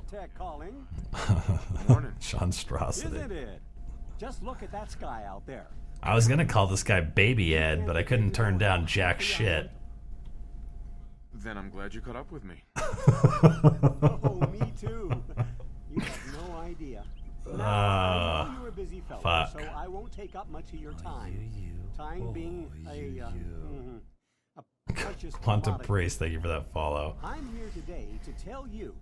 architect calling. Morning. Monstrosity. Isn't it? Just look at that sky out there. I was gonna call this guy Baby Ed, but I couldn't turn down Jack Schitt. Then I'm glad you caught up with me. Oh, me too. You have no idea. Now, I know you're a busy fellow, fuck. so I won't take up much of your time. Time being a precious Quantum commodity. Priest, thank you for that follow. I'm here today to tell you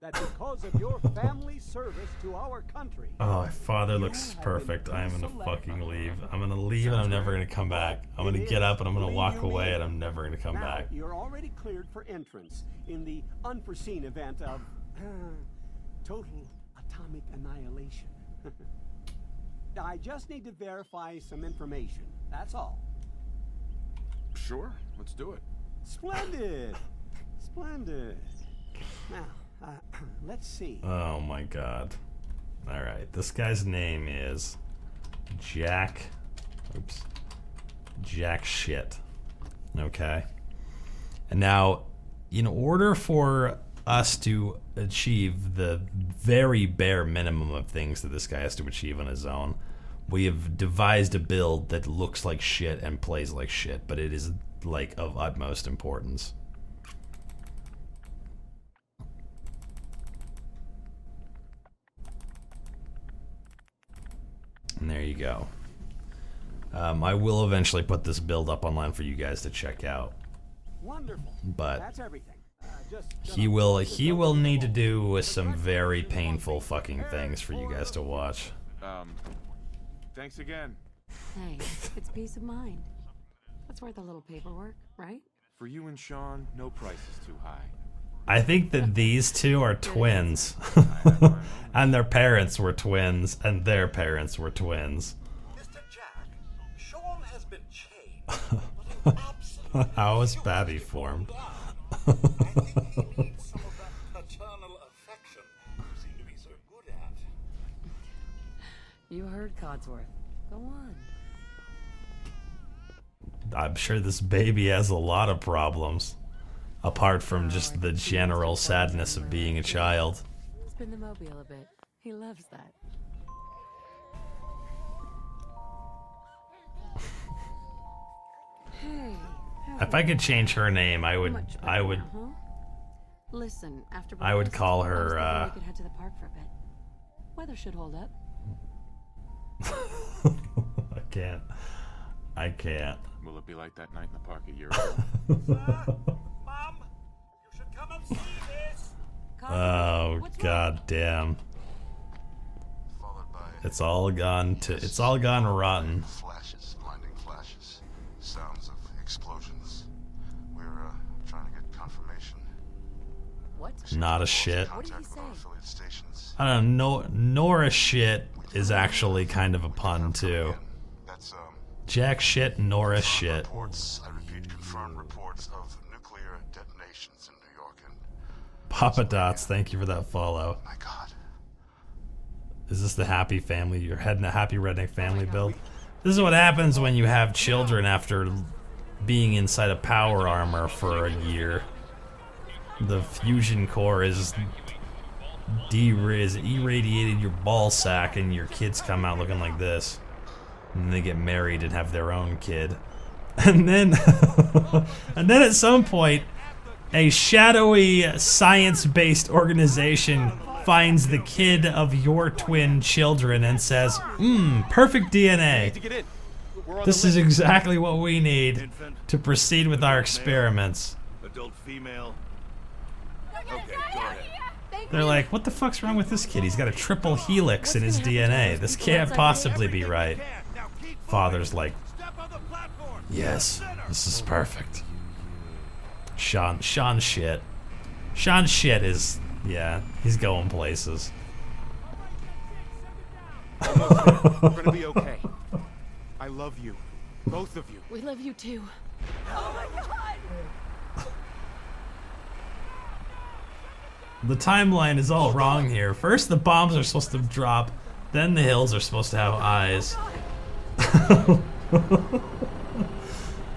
that because of your family service to our country. Oh, my father looks perfect. I am gonna fucking leave. I'm gonna leave and I'm never gonna come back. I'm gonna get up and I'm gonna walk away and I'm never gonna come back. You're already cleared for entrance in the unforeseen event of total atomic annihilation. I just need to verify some information. That's all. Sure, let's do it. Splendid. Splendid. Now, let's see. Oh my god. Alright, this guy's name is Jack Schitt. Okay. And now, in order for us to achieve the very bare minimum of things that this guy has to achieve on his own, we have devised a build that looks like shit and plays like shit, but it is like of utmost importance. And there you go. I will eventually put this build up online for you guys to check out. Wonderful. But that's everything. he will need to do some very painful fucking things for you guys to watch. Thanks again. Hey, it's peace of mind. That's worth a little paperwork, right? For you and Sean, no price is too high. I think that these two are twins. And their parents were twins, and their parents were twins. Mr. Jack, Sean has been changed, but absolutely How is Babby formed? I think he needs some of that paternal affection you seem to be so good at. You heard Codsworth. Go on. I'm sure this baby has a lot of problems, apart from just the general sadness of being a child. Spin the mobile a bit. He loves that. Hey. If I could change her name, I would. Listen, after I would call her. we could head to the park for a bit. Weather should hold up. I can't. Will it be like that night in the park a year ago? Sir, Mom, you should come and see this. Oh god damn. It's all gone rotten. Flashes, blinding flashes, sounds of explosions. We're trying to get confirmation. What? Not a shit. What did he say? Affiliate stations. I don't know. Nora shit is actually kind of a pun too. That's Jack Schitt, Nora shit. reports. I repeat, confirmed reports of nuclear detonations in New York. And Papa Dots, thank you for that follow. my God, Is this the happy family? You're heading a happy redneck family build? This is what happens when you have children after being inside a power armor for a year. The fusion core is irradiated your ball sack and your kids come out looking like this. And they get married and have their own kid. And then and then at some point a shadowy science-based organization finds the kid of your twin children and says, perfect DNA. This is exactly what we need to proceed with our experiments. Adult female. Okay, go ahead. They're like, what the fuck's wrong with this kid? He's got a triple helix in his DNA. This can't possibly be right. Father's like, yes, this is perfect. Sean Schitt. Sean Schitt is, yeah, he's going places. We're gonna be okay. I love you. Both of you. We love you too. The timeline is all wrong here. First the bombs are supposed to drop, then the hills are supposed to have eyes.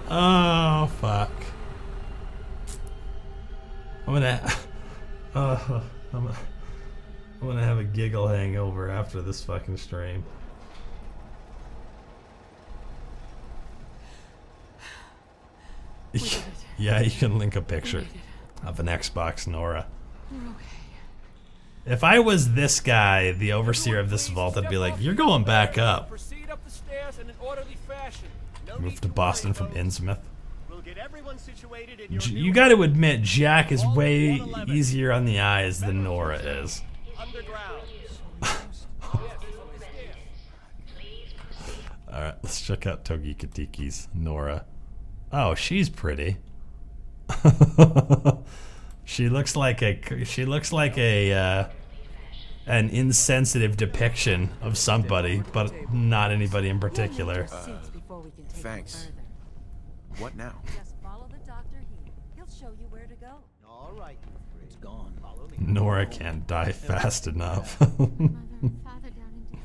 Oh, fuck. I'm I'm gonna have a giggle hangover after this fucking stream. Yeah, you can link a picture of an Xbox Nora. If I was this guy, the overseer of this vault, I'd be like, you're going back up. Proceed up the stairs in an orderly fashion. No Move need to worry, Boston from folks. Innsmouth. We'll get everyone situated in your You gotta admit, Jack is way easier on the eyes than Nora is. underground. Alright, let's check out Togi Katiki's Nora. Oh, she's pretty. She looks like a an insensitive depiction of somebody, but not anybody in particular. Thanks. What now? Just follow the doctor here. He'll show you where to go. All right. It's gone. Follow me. Nora can't die fast enough. Mother and father down in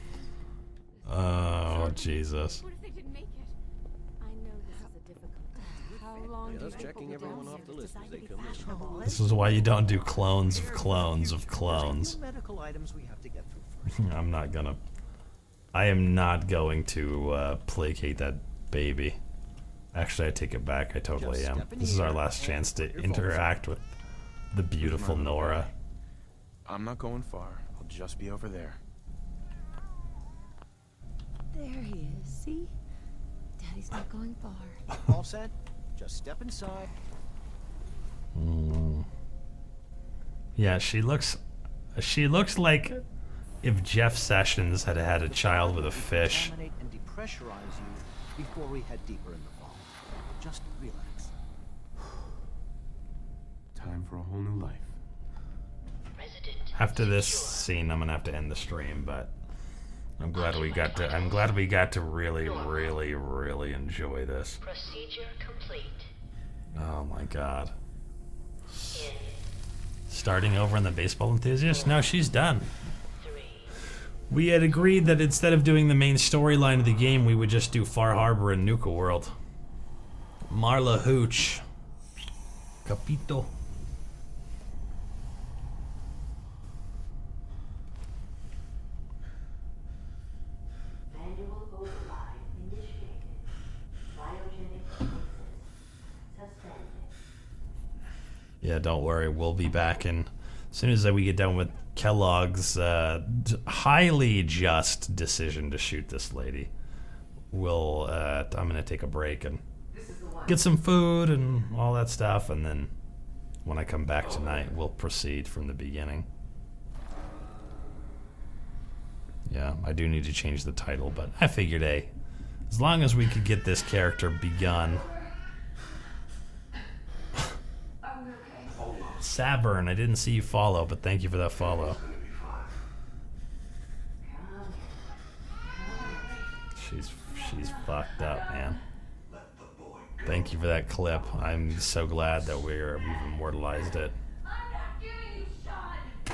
Oh, Jesus. What if they didn't make it? I know this is a difficult task. How long do you think checking we'll be everyone down off here the to list as decide they to be come in. fashionable? This is why you don't do clones of clones of clones. Medical items we have to get through first. I am not going to placate that baby. Actually, I take it back. I totally Just am. step in This is our here last chance to and your interact with the beautiful Nora. I'm not going far. I'll just be over there. There he is. See? Daddy's not going far. All set? Just step inside. Yeah, she looks like if Jeff Sessions had had a child with a fish. Examine and depressurize you before we head deeper in the vault. Just relax. Time for a whole new life. After this scene, I'm gonna have to end the stream, but I'm glad we got to really, really, really enjoy this. Procedure complete. Oh my god. Starting over in the Baseball Enthusiast? No, she's done. We had agreed that instead of doing the main storyline of the game, we would just do Far Harbor and Nuka World. Marla Hooch. Capito. Manual override initiated. Biogenic process suspended. Yeah, don't worry. We'll be back in as soon as we get done with Kellogg's highly just decision to shoot this lady. I'm gonna take a break and get some food and all that stuff, and then when I come back tonight, we'll proceed from the beginning. Yeah, I do need to change the title, but I figured, hey, as long as we could get this character begun. Savern, I didn't see you follow, but thank you for that follow. She's fucked up, man. Thank you for that clip. I'm so glad that we've immortalized it.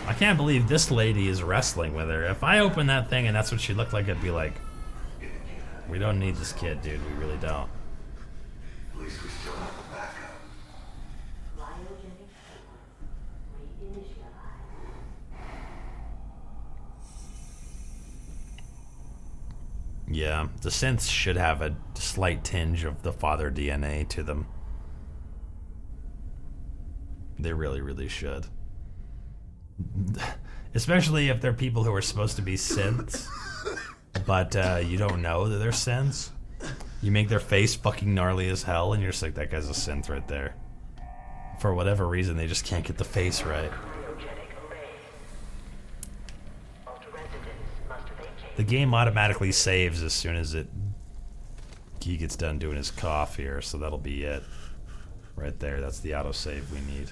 I can't believe this lady is wrestling with her. If I opened that thing and that's what she looked like, I'd be like, we don't need this kid, dude. We really don't. At least we still have a backup. Biogenic reinitialized. Yeah, the synths should have a slight tinge of the father DNA to them. They really, really should. Especially if they're people who are supposed to be synths, but you don't know that they're synths. You make their face fucking gnarly as hell, and you're just like, that guy's a synth right there. For whatever reason, they just can't get the face right. The game automatically saves as soon as he gets done doing his cough here, so that'll be it. Right there, that's the autosave we need.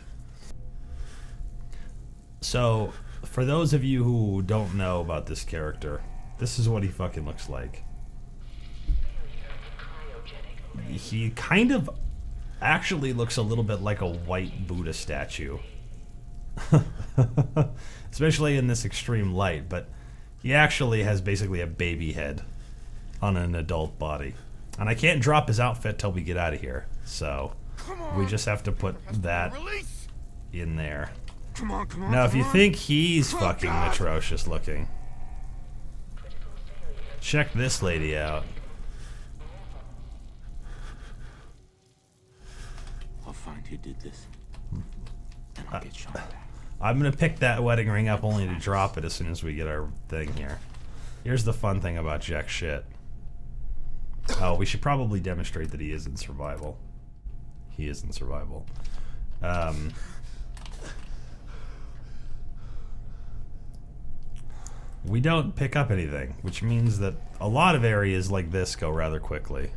So, for those of you who don't know about this character, this is what he fucking looks like. He kind of actually looks a little bit like a white Buddha statue. Especially in this extreme light, but he actually has basically a baby head on an adult body. And I can't drop his outfit till we get out of here, so we just have to put that in there. Come on, come on. Now, if come you on. think he's Oh, fucking God. atrocious looking, check this lady out. I'll find who did this. And I'll get Sean back. I'm gonna pick that wedding ring up only to drop it as soon as we get our thing here. Here's the fun thing about Jack Schitt. Oh, we should probably demonstrate that he is in survival. He is in survival. We don't pick up anything, which means that a lot of areas like this go rather quickly.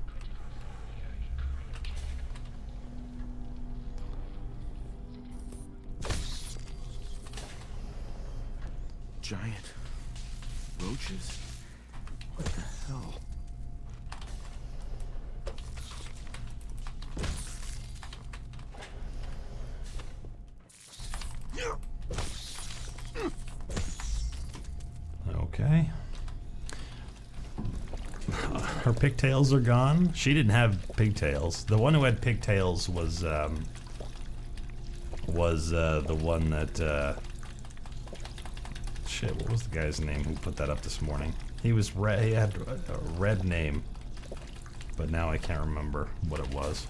Giant roaches? What the hell? Okay. Her pigtails are gone. She didn't have pigtails. The one who had pigtails was the one that shit, what was the guy's name who put that up this morning? He was red. He had a red name, but now I can't remember what it was.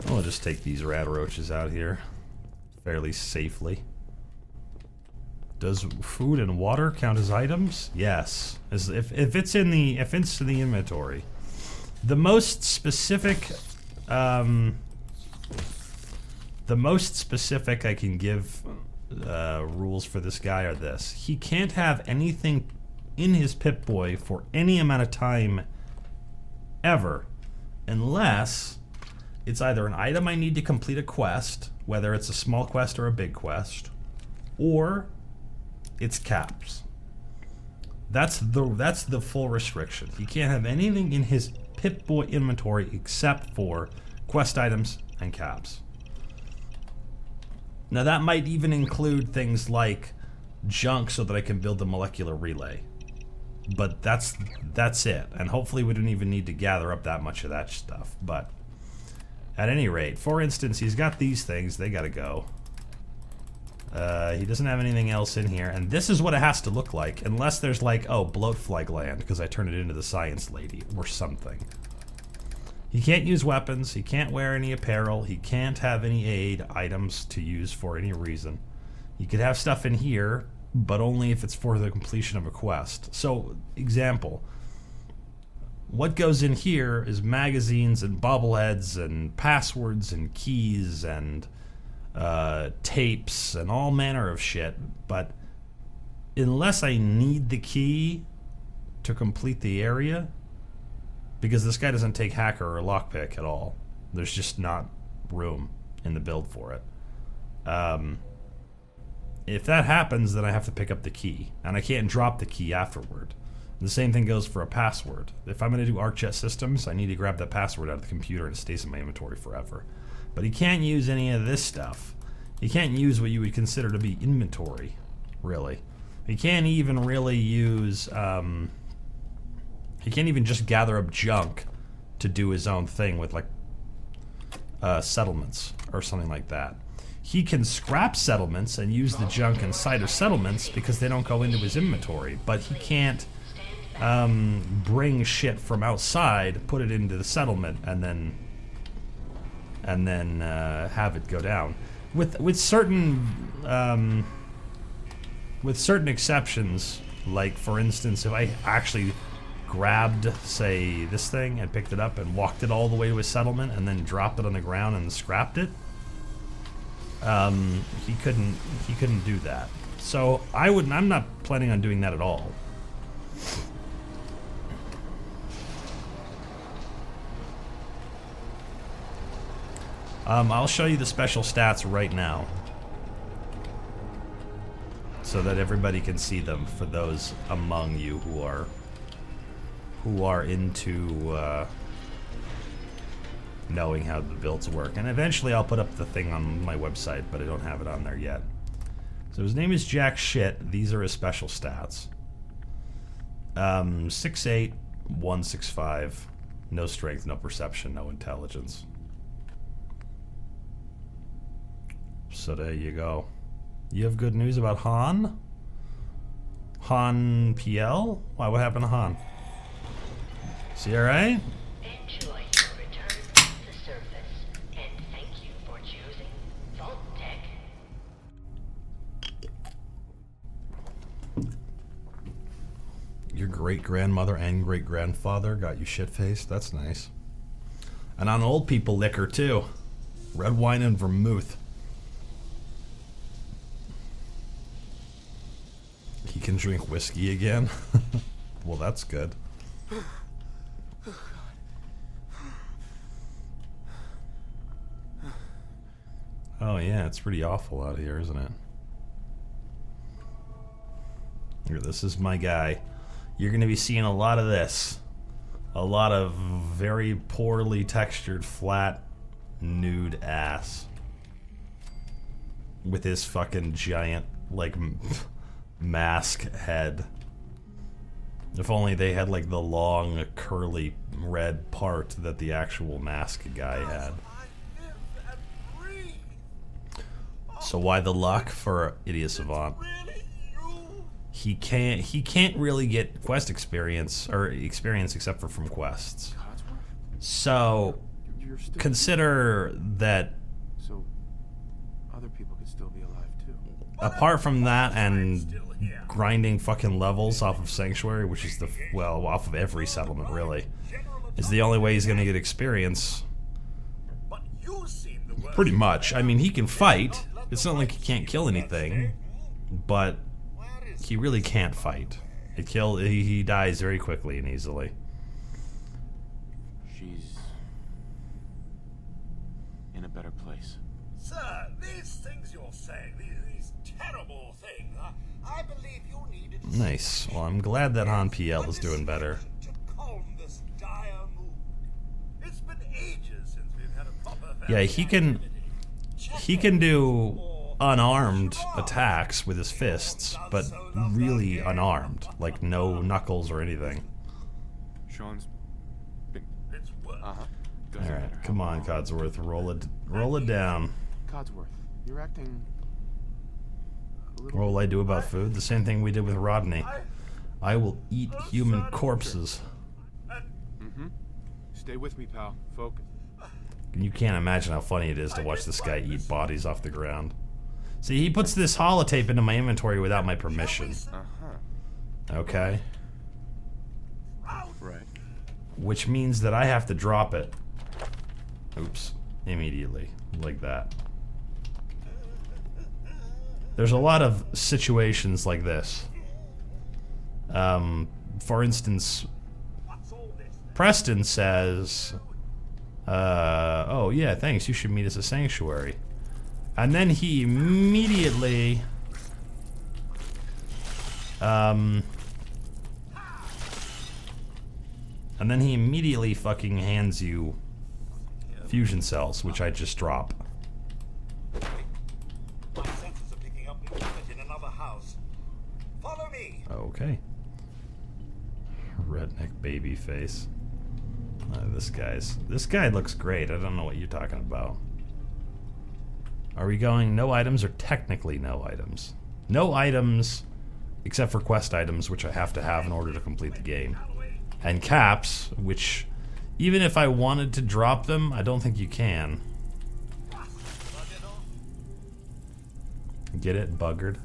I'll just take these rat roaches out here fairly safely. Does food and water count as items? Yes. If it's in the inventory. The most specific I can give rules for this guy are this. He can't have anything in his Pip-Boy for any amount of time ever, unless it's either an item I need to complete a quest, whether it's a small quest or a big quest, or it's caps. That's the full restriction. He can't have anything in his Pip-Boy inventory except for quest items and caps. Now that might even include things like junk so that I can build the molecular relay. But that's it. And hopefully we don't even need to gather up that much of that stuff. But at any rate, for instance, he's got these things. They gotta go. He doesn't have anything else in here. And this is what it has to look like. Unless there's like, oh, bloatfly gland, because I turned it into the science lady or something. He can't use weapons. He can't wear any apparel. He can't have any aid items to use for any reason. He could have stuff in here, but only if it's for the completion of a quest. So, example. What goes in here is magazines and bobbleheads and passwords and keys and tapes and all manner of shit. But unless I need the key to complete the area, because this guy doesn't take hacker or lockpick at all. There's just not room in the build for it. If that happens, then I have to pick up the key. And I can't drop the key afterward. The same thing goes for a password. If I'm going to do ArcJet systems, I need to grab that password out of the computer and it stays in my inventory forever. But he can't use any of this stuff. He can't use what you would consider to be inventory, really. He can't even really use... he can't even just gather up junk to do his own thing with, like, settlements or something like that. He can scrap settlements and use the junk inside of settlements because they don't go into his inventory. But he can't bring shit from outside, put it into the settlement, and then have it go down. With certain exceptions, like for instance, if I actually grabbed, say, this thing and picked it up and walked it all the way to a settlement and then dropped it on the ground and scrapped it, he couldn't do that. So I'm not planning on doing that at all. I'll show you the special stats right now so that everybody can see them for those among you who are who are into knowing how the builds work. And eventually I'll put up the thing on my website, but I don't have it on there yet. So his name is Jack Schitt. These are his special stats. 6'8", 165, no strength, no perception, no intelligence. So there you go. You have good news about Han? Han PL? Why, what happened to Han? Is he alright? Enjoy your return to the surface, and thank you for choosing Vault Tech. Your great-grandmother and great-grandfather got you shit-faced? That's nice. And on old people liquor, too. Red wine and vermouth. He can drink whiskey again? Well, that's good. Oh yeah, it's pretty awful out here, isn't it? Here, this is my guy. You're going to be seeing a lot of this. A lot of very poorly textured, flat, nude ass. With his fucking giant, like, mask head. If only they had, like, the long, curly, red part that the actual mask guy had. So why the luck for Idiot Savant? He can't really get quest experience except for from quests. So consider that. So other people could still be alive too. Apart from that and grinding fucking levels off of Sanctuary, which is off of every settlement really, is the only way he's gonna get experience. Pretty much. I mean, he can fight. It's not like he can't kill anything, but he really can't fight. He dies very quickly and easily. She's in a better place. Sir, these things you're saying, these terrible things, I believe you needed to Nice. Well, I'm glad that Han PL is doing better. to calm this dire mood. It's been ages since we've had a proper Yeah, he can do unarmed attacks with his fists, but really unarmed, like no knuckles or anything. Sean's been. Uh-huh. All right, come on, Codsworth, roll it down. Codsworth, you're acting a little. What will I do about food? The same thing we did with Rodney. I will eat human corpses. Mm-hmm. Stay with me, pal. Focus. You can't imagine how funny it is to watch this guy eat bodies off the ground. See, he puts this holotape into my inventory without my permission. Uh-huh. Okay? Right. Which means that I have to drop it. Oops. Immediately. Like that. There's a lot of situations like this. For instance, Preston says, oh yeah, thanks, you should meet us at Sanctuary. And then he immediately fucking hands you fusion cells, which I just drop. My senses are picking up movement in another house. Follow me. Okay. Redneck baby face. This guy looks great. I don't know what you're talking about. Are we going no items or technically no items? No items except for quest items, which I have to have in order to complete the game. And caps, which even if I wanted to drop them, I don't think you can. Get it? Buggered.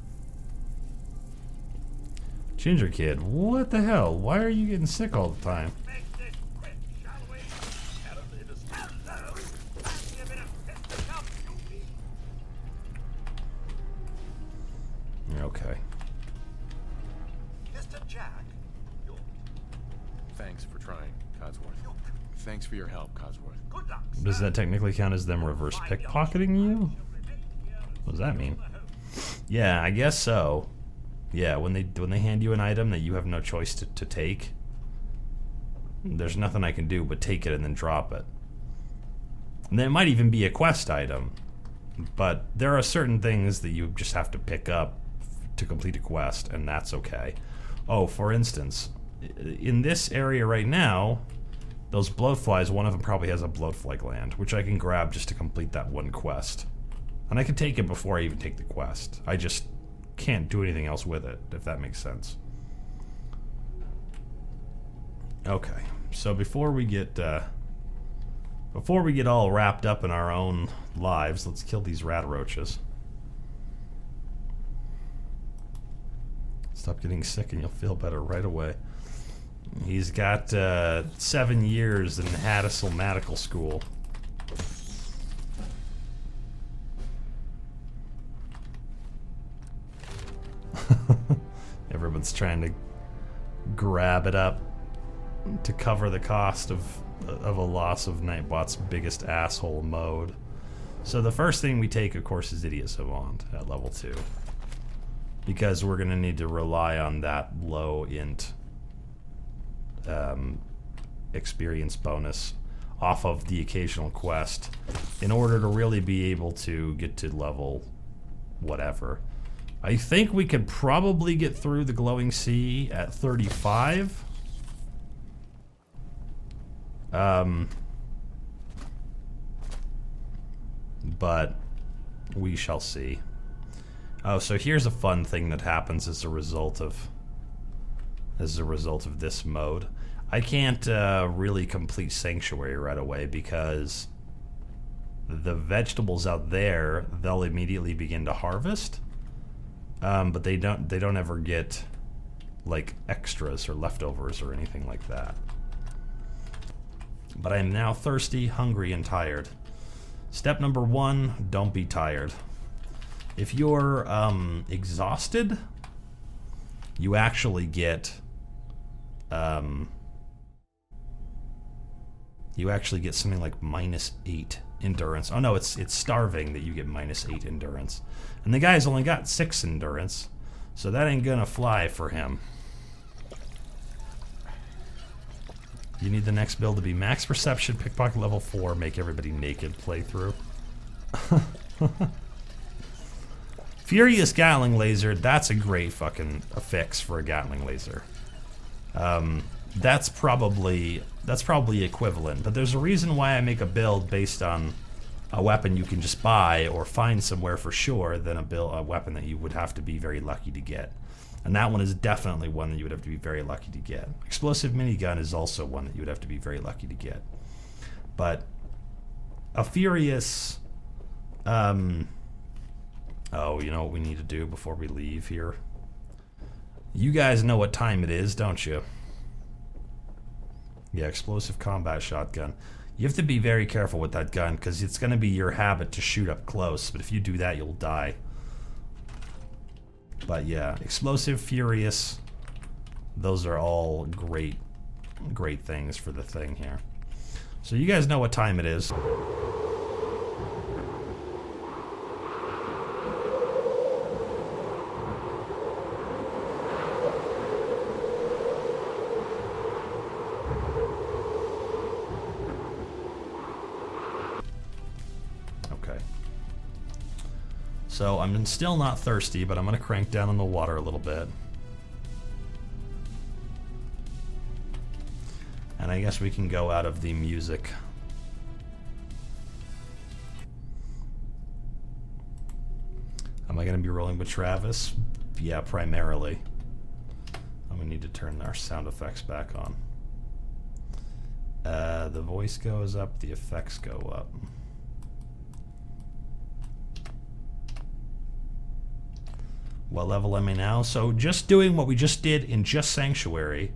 Ginger Kid, what the hell? Why are you getting sick all the time? Okay. Mr. Jack, Thanks for trying, Codsworth. Thanks for your help, Codsworth. good luck. Does that technically count as them reverse pickpocketing you? What does that mean? Yeah, I guess so. Yeah, when they hand you an item that you have no choice to take, there's nothing I can do but take it and then drop it. And it might even be a quest item, but there are certain things that you just have to pick up to complete a quest, and that's okay. Oh, for instance, in this area right now, those bloatflies, one of them probably has a bloatfly gland, which I can grab just to complete that one quest. And I can take it before I even take the quest. I just can't do anything else with it, if that makes sense. Okay, so before we get all wrapped up in our own lives, let's kill these rat roaches. Stop getting sick and you'll feel better right away. He's got 7 years in Haddisel Medical School. Everyone's trying to grab it up to cover the cost of a loss of Nightbot's biggest asshole mode. So the first thing we take, of course, is Idiot Savant at level 2. Because we're going to need to rely on that low int experience bonus off of the occasional quest in order to really be able to get to level whatever. I think we could probably get through the Glowing Sea at 35. But we shall see. Oh, so here's a fun thing that happens as a result of this mode. I can't really complete Sanctuary right away because the vegetables out there, they'll immediately begin to harvest, but they don't ever get like extras or leftovers or anything like that. But I am now thirsty, hungry, and tired. Step number 1, don't be tired. If you're exhausted, you actually get something like -8 endurance. Oh no, it's starving that you get -8 endurance. And the guy's only got 6 endurance, so that ain't gonna fly for him. You need the next build to be max perception, pickpocket level 4, make everybody naked playthrough. Furious Gatling Laser, that's a great fucking fix for a Gatling Laser. That's probably equivalent, but there's a reason why I make a build based on a weapon you can just buy or find somewhere for sure than a weapon that you would have to be very lucky to get. And that one is definitely one that you would have to be very lucky to get. Explosive minigun is also one that you would have to be very lucky to get. But a Furious... oh, you know what we need to do before we leave here? You guys know what time it is, don't you? Yeah, explosive combat shotgun. You have to be very careful with that gun because it's going to be your habit to shoot up close. But if you do that, you'll die. But yeah, explosive, furious, those are all great things for the thing here. So you guys know what time it is. So I'm still not thirsty, but I'm going to crank down on the water a little bit. And I guess we can go out of the music. Am I going to be rolling with Travis? Yeah, primarily. I'm going to need to turn our sound effects back on. The voice goes up, the effects go up. What level am I now? So just doing what we just did in just Sanctuary,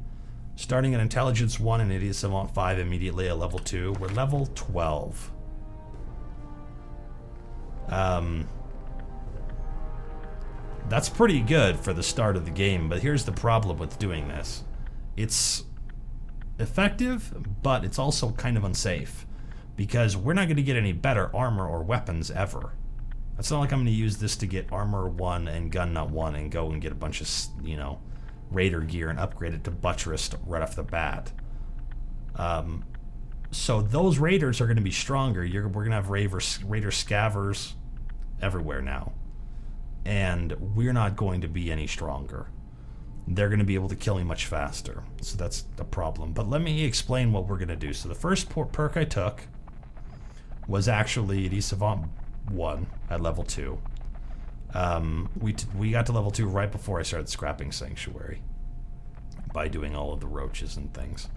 starting at Intelligence 1 and Idiot Savant 5 immediately at level 2, we're level 12. That's pretty good for the start of the game, but here's the problem with doing this. It's effective, but it's also kind of unsafe, because we're not going to get any better armor or weapons ever. It's not like I'm going to use this to get armor 1 and gun nut 1 and go and get a bunch of, you know, raider gear and upgrade it to buttressed right off the bat. So those raiders are going to be stronger. We're going to have raider scavers everywhere now. And we're not going to be any stronger. They're going to be able to kill me much faster. So that's a problem. But let me explain what we're going to do. So the first perk I took was actually the Savant 1 at level 2. We got to level 2 right before I started scrapping Sanctuary. By doing all of the roaches and things.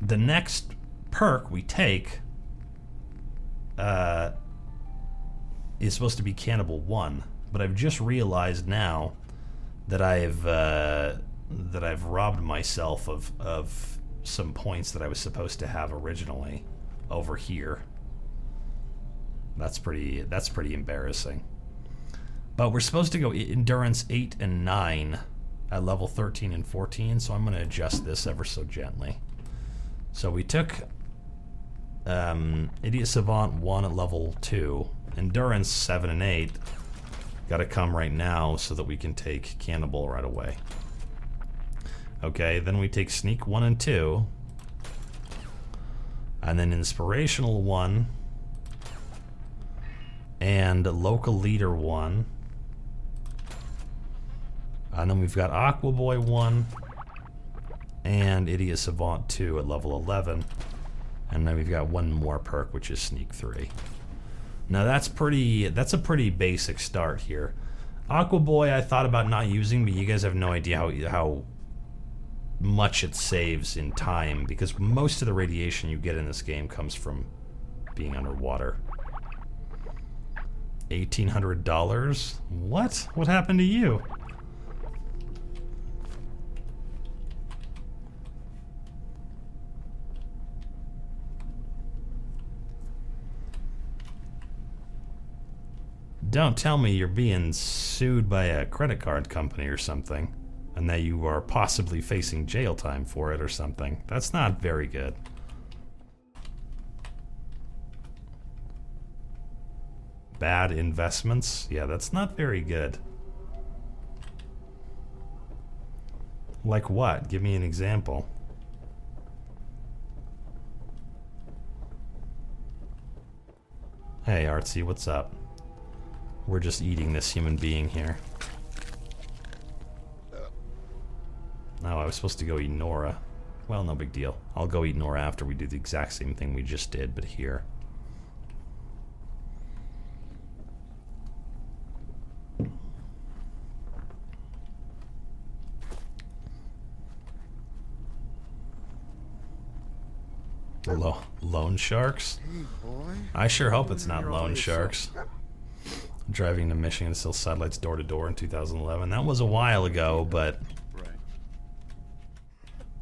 The next perk we take is supposed to be Cannibal 1, but I've just realized now that I've robbed myself of some points that I was supposed to have originally over here. That's pretty embarrassing. But we're supposed to go Endurance 8 and 9 at level 13 and 14, so I'm going to adjust this ever so gently. So we took Idiot Savant 1 at level 2, Endurance 7 and 8. Got to come right now so that we can take Cannibal right away. Okay, then we take Sneak 1 and 2, and then Inspirational 1, and Local Leader 1. And then we've got Aqua Boy 1 and Idiot Savant 2 at level 11. And then we've got one more perk, which is Sneak 3. Now that's a pretty basic start here. Aqua Boy I thought about not using, but you guys have no idea how much it saves in time, because most of the radiation you get in this game comes from being underwater. $1,800? What? What happened to you? Don't tell me you're being sued by a credit card company or something, and that you are possibly facing jail time for it or something. That's not very good. Bad investments? Yeah, that's not very good. Like what? Give me an example. Hey, Artsy, what's up? We're just eating this human being here. Oh, I was supposed to go eat Nora. Well, no big deal. I'll go eat Nora after we do the exact same thing we just did, but here. Loan sharks? I sure hope it's not loan sharks. Driving to Michigan to sell satellites door to door in 2011. That was a while ago, but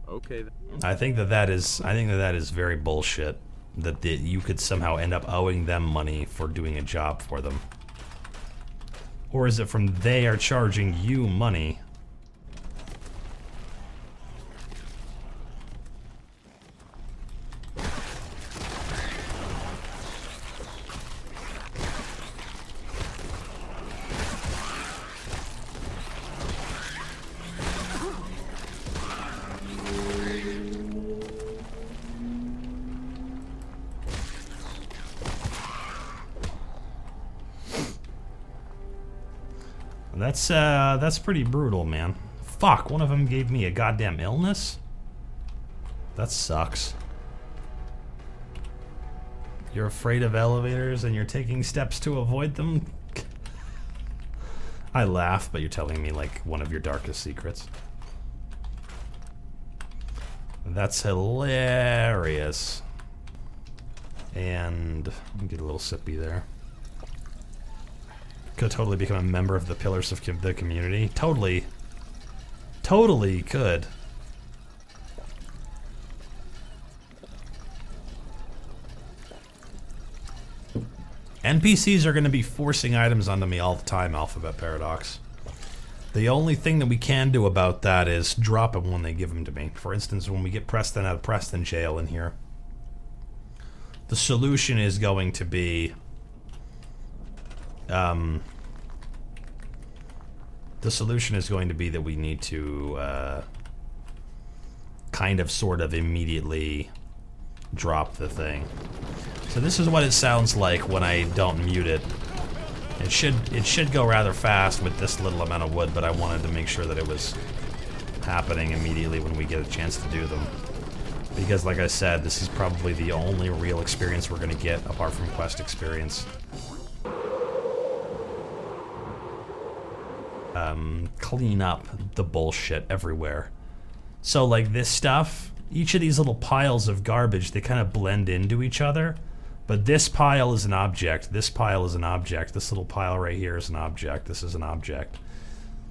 Okay. I think that is very bullshit. That you could somehow end up owing them money for doing a job for them. Or is it from they are charging you money? That's pretty brutal, man. Fuck, one of them gave me a goddamn illness? That sucks. You're afraid of elevators and you're taking steps to avoid them? I laugh, but you're telling me like one of your darkest secrets. That's hilarious. And get a little sippy there. Could totally become a member of the Pillars of the Community. Totally could. NPCs are going to be forcing items onto me all the time, Alphabet Paradox. The only thing that we can do about that is drop them when they give them to me. For instance, when we get Preston out of Preston jail in here, the solution is going to be that we need to kind of sort of immediately drop the thing. So this is what it sounds like when I don't mute it. It should go rather fast with this little amount of wood, but I wanted to make sure that it was happening immediately when we get a chance to do them. Because like I said, this is probably the only real experience we're going to get apart from quest experience. Clean up the bullshit everywhere. So like this stuff, each of these little piles of garbage, they kind of blend into each other. But this pile is an object, this pile is an object, this little pile right here is an object, this is an object.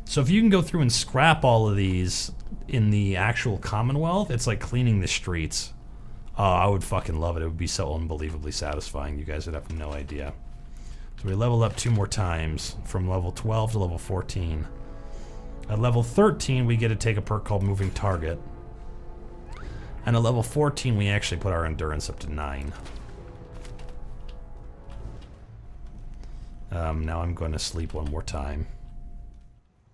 So if you can go through and scrap all of these in the actual Commonwealth, it's like cleaning the streets. Oh, I would fucking love it. It would be so unbelievably satisfying. You guys would have no idea. So we leveled up 2 more times, from level 12 to level 14. At level 13, we get to take a perk called Moving Target. And at level 14, we actually put our endurance up to 9. Now I'm going to sleep one more time.